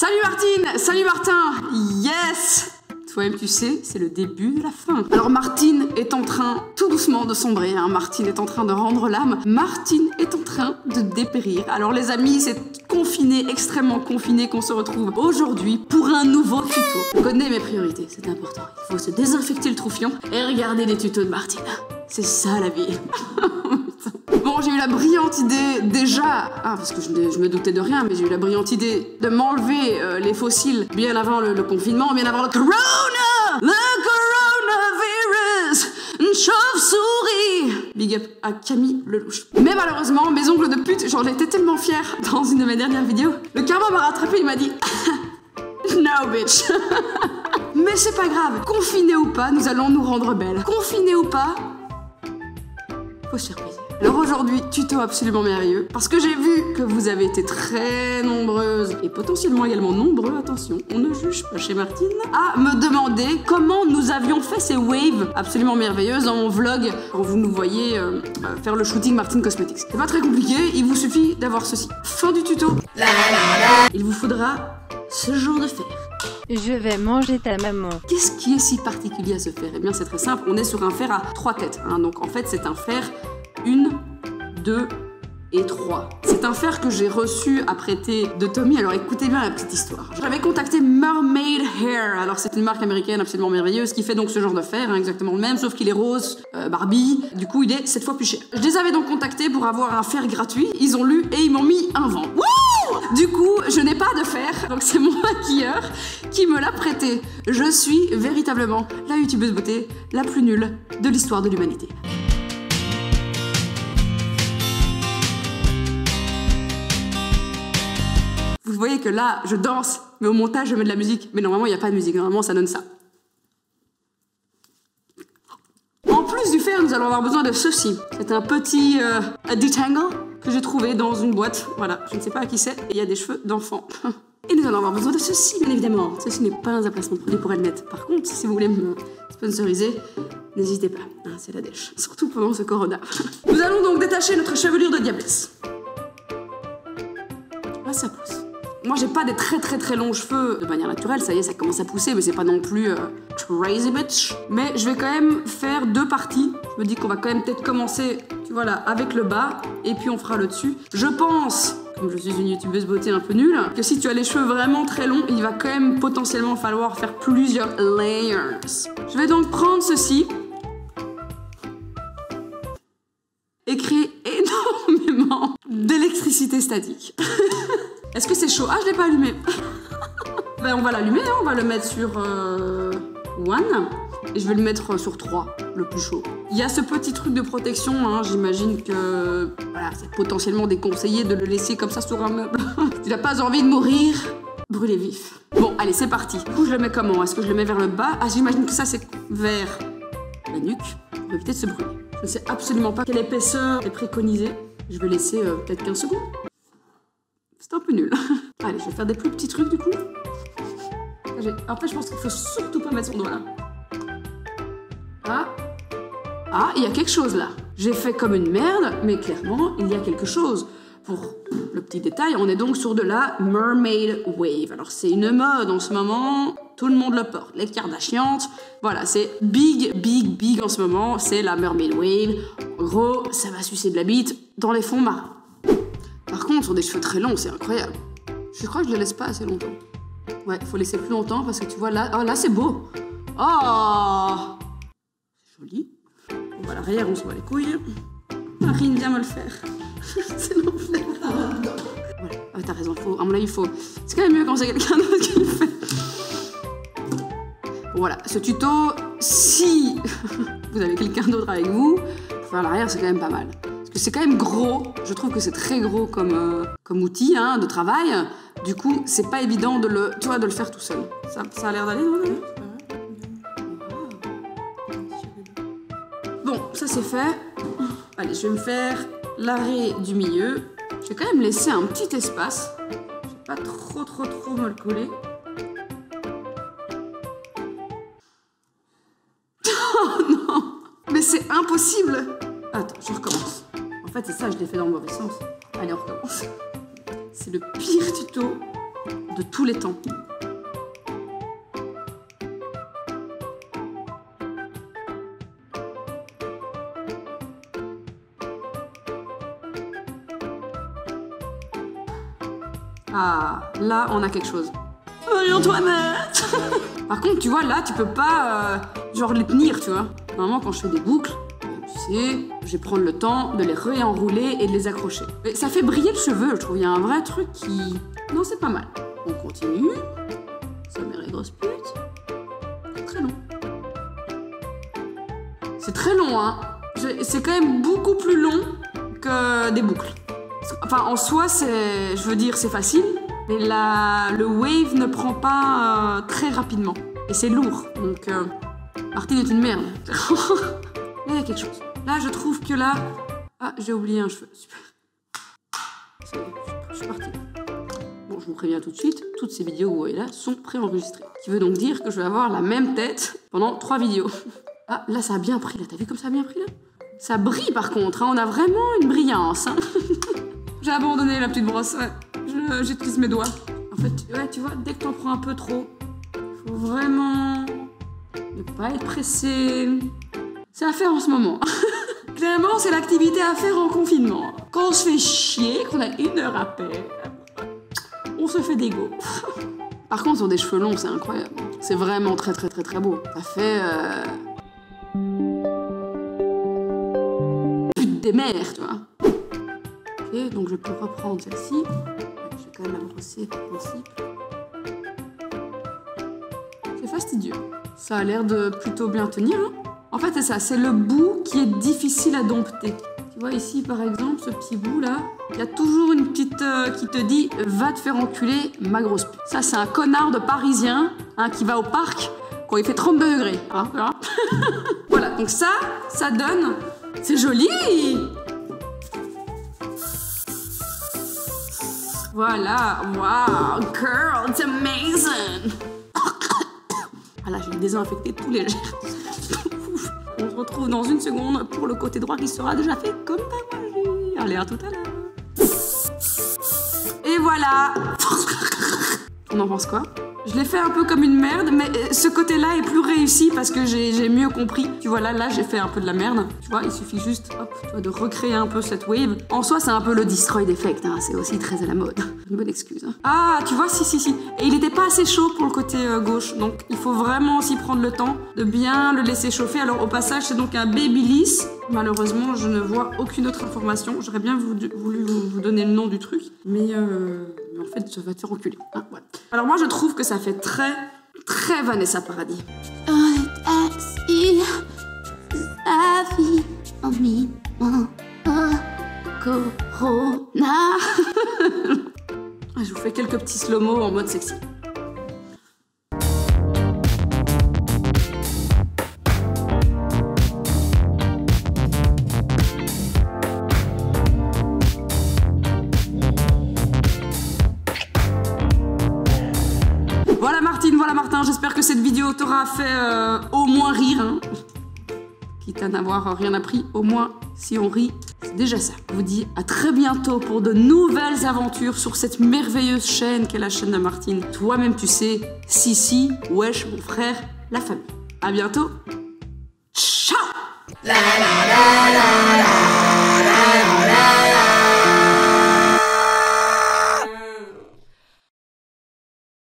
Salut Martine, salut Martin, yes! Toi-même tu sais, c'est le début de la fin. Alors Martine est en train, tout doucement, de sombrer, hein. Martine est en train de rendre l'âme. Martine est en train de dépérir. Alors les amis, c'est confiné, extrêmement confiné qu'on se retrouve aujourd'hui pour un nouveau tuto. Je connais mes priorités, c'est important. Il faut se désinfecter le troufion et regarder les tutos de Martine. C'est ça la vie. Bon, j'ai eu la brillante idée déjà, parce que je me doutais de rien, mais j'ai eu la brillante idée de m'enlever les fossiles bien avant le confinement, bien avant le corona! Le coronavirus! Une chauve-souris! Big up à Camille Lelouch. Mais malheureusement, mes ongles de pute, j'en étais tellement fière dans une de mes dernières vidéos. Le karma m'a rattrapé, il m'a dit no bitch. Mais c'est pas grave, confiné ou pas, nous allons nous rendre belles. Confiné ou pas, faut se faire plaisir. Alors aujourd'hui, tuto absolument merveilleux, parce que j'ai vu que vous avez été très nombreuses, et potentiellement également nombreux, attention, on ne juge pas chez Martine, à me demander comment nous avions fait ces waves absolument merveilleuses dans mon vlog, quand vous nous voyez faire le shooting Martine Cosmetics. C'est pas très compliqué, il vous suffit d'avoir ceci. Fin du tuto. Il vous faudra ce genre de fer. Je vais manger ta maman. Qu'est-ce qui est si particulier à ce fer? Eh bien c'est très simple, on est sur un fer à 3 têtes, hein. Donc en fait c'est un fer 1, 2 et 3. C'est un fer que j'ai reçu à prêter de Tommy, alors écoutez bien la petite histoire. J'avais contacté Mermaid Hair, alors c'est une marque américaine absolument merveilleuse qui fait donc ce genre de fer, hein, exactement le même, sauf qu'il est rose, Barbie, du coup il est 7 fois plus cher. Je les avais donc contactés pour avoir un fer gratuit, ils ont lu et ils m'ont mis un vent. Wouh! Du coup, je n'ai pas de fer, donc c'est mon maquilleur qui me l'a prêté. Je suis véritablement la youtubeuse beauté la plus nulle de l'histoire de l'humanité. Vous voyez que là, je danse, mais au montage, je mets de la musique. Mais normalement, il n'y a pas de musique. Normalement, ça donne ça. En plus du fer, nous allons avoir besoin de ceci. C'est un petit detangle que j'ai trouvé dans une boîte. Voilà, je ne sais pas à qui c'est. Et il y a des cheveux d'enfant. Et nous allons avoir besoin de ceci, bien évidemment. Ceci n'est pas un placement de produit pour Elmet. Par contre, si vous voulez me sponsoriser, n'hésitez pas. Ah, c'est la dèche. Surtout pendant ce corona. Nous allons donc détacher notre chevelure de diablesse. Là, ça pousse. Moi, j'ai pas des très longs cheveux de manière naturelle, ça y est, ça commence à pousser, mais c'est pas non plus crazy bitch. Mais je vais quand même faire 2 parties. Je me dis qu'on va quand même peut-être commencer, tu vois là, avec le bas, et puis on fera le dessus. Je pense, comme je suis une youtubeuse beauté un peu nulle, que si tu as les cheveux vraiment très longs, il va quand même potentiellement falloir faire plusieurs layers. Je vais donc prendre ceci et créer énormément d'électricité statique. Est-ce que c'est chaud? Ah, je l'ai pas allumé. Ben, on va l'allumer, hein. On va le mettre sur 1. Et je vais le mettre sur 3, le plus chaud. Il y a ce petit truc de protection, hein. J'imagine que voilà, c'est potentiellement déconseillé de le laisser comme ça sur un meuble. Tu n'as pas envie de mourir, brûlez vif. Bon, allez, c'est parti. Du coup, je le mets comment? Est-ce que je le mets vers le bas? Ah, j'imagine que ça, c'est vers la nuque, pour éviter de se brûler. Je ne sais absolument pas quelle épaisseur est préconisée. Je vais laisser peut-être 15 secondes. C'est un peu nul. Allez, je vais faire des plus petits trucs du coup. Après, je pense qu'il faut surtout pas mettre son doigt là. Ah, il y a quelque chose là. J'ai fait comme une merde, mais clairement, il y a quelque chose. Pour le petit détail, on est donc sur de la Mermaid Wave. Alors, c'est une mode en ce moment. Tout le monde le porte. Les Kardashians. Voilà, c'est big en ce moment. C'est la Mermaid Wave. En gros, ça va sucer de la bite dans les fonds marins. Par contre, sur des cheveux très longs, c'est incroyable. Je crois que je les laisse pas assez longtemps. Ouais, faut laisser plus longtemps parce que tu vois là... Oh, là, c'est beau. Oh, c'est joli. On va à l'arrière, on se voit les couilles. Marine, viens me le faire. C'est l'enfer. Voilà. Ah, t'as raison, à mon avis, il faut... C'est quand même mieux quand c'est quelqu'un d'autre qui le fait. Bon, voilà, ce tuto, si vous avez quelqu'un d'autre avec vous, pour faire l'arrière, c'est quand même pas mal. Parce que c'est quand même gros, je trouve que c'est très gros comme outil, hein, de travail. Du coup, c'est pas évident de le, tu vois, de le faire tout seul. Ça a l'air d'aller, non? Bon, ça c'est fait. Allez, je vais me faire l'arrêt du milieu. Je vais quand même laisser un petit espace. Je vais pas trop me le coller. Oh non! Mais c'est impossible! Attends, je recommence. En fait, c'est ça, je l'ai fait dans le mauvais sens. Allez, on recommence. C'est le pire tuto de tous les temps. Ah, là, on a quelque chose. Marie-Antoinette. Par contre, tu vois, là, tu peux pas, genre, les tenir, tu vois. Normalement, quand je fais des boucles, tu sais, je vais prendre le temps de les réenrouler et de les accrocher. Mais ça fait briller le cheveu, je trouve. Il y a un vrai truc qui... Non, c'est pas mal. On continue. Ça met les grosses putes. C'est très long. C'est très long, hein. C'est quand même beaucoup plus long que des boucles. Enfin, en soi, c'est... Je veux dire, c'est facile. Mais le wave ne prend pas très rapidement. Et c'est lourd. Donc, Martine est une merde. Là, il y a quelque chose. Là, je trouve que là... Ah, j'ai oublié un cheveu. Super. Je suis partie. Bon, je vous préviens tout de suite. Toutes ces vidéos que vous voyez là sont préenregistrées. Ce qui veut donc dire que je vais avoir la même tête pendant 3 vidéos. Ah, là, ça a bien pris. Là, t'as vu comme ça a bien pris, là? Ça brille, par contre. Hein. On a vraiment une brillance. Hein. J'ai abandonné la petite brosse. Ouais. J'utilise mes doigts. En fait, ouais, tu vois, dès que t'en prends un peu trop, faut vraiment ne pas être pressé. C'est à faire en ce moment. Clairement, c'est l'activité à faire en confinement. Quand on se fait chier, qu'on a 1 heure à perdre, on se fait des gaufres. Par contre, sur des cheveux longs, c'est incroyable. C'est vraiment très très très très beau. Ça fait... pute des mers, tu vois. Ok, donc je peux reprendre celle-ci. Je vais quand même la brosser par principe. C'est fastidieux. Ça a l'air de plutôt bien tenir. Hein. En fait, c'est ça. C'est le bout qui est difficile à dompter. Tu vois ici, par exemple, ce petit bout-là, il y a toujours une petite qui te dit « Va te faire enculer, ma grosse pute ». Ça, c'est un connard de Parisien hein, qui va au parc quand il fait 32 degrés. Hein, voilà, donc ça donne... C'est joli. Voilà, wow, girl, it's amazing. Ah là, j'ai désinfecté tous les germes. On se retrouve dans 1 seconde pour le côté droit qui sera déjà fait comme par magie. Allez, à tout à l'heure. Et voilà. On en pense quoi? Je l'ai fait un peu comme une merde, mais ce côté-là est plus réussi parce que j'ai mieux compris. Tu vois, là, j'ai fait un peu de la merde. Tu vois, il suffit juste hop, tu vois, de recréer un peu cette wave. En soi, c'est un peu le destroy effect. Hein. C'est aussi très à la mode. Une bonne excuse. Hein. Ah, tu vois, si. Et il n'était pas assez chaud pour le côté gauche. Donc, il faut vraiment aussi prendre le temps de bien le laisser chauffer. Alors, au passage, c'est donc un Babyliss. Malheureusement, je ne vois aucune autre information. J'aurais bien voulu vous donner le nom du truc. Mais en fait, ça va te faire reculer. Hein, voilà. Alors moi, je trouve que ça fait très, très Vanessa Paradis. Corona. Je vous fais quelques petits slow-mo en mode sexy. Voilà Martin, j'espère que cette vidéo t'aura fait au moins rire. Hein. Quitte à n'avoir rien appris, au moins si on rit, c'est déjà ça. Je vous dis à très bientôt pour de nouvelles aventures sur cette merveilleuse chaîne qu'est la chaîne de Martine. Toi-même tu sais, si, wesh mon frère, la famille. À bientôt. Ciao. La la la la la.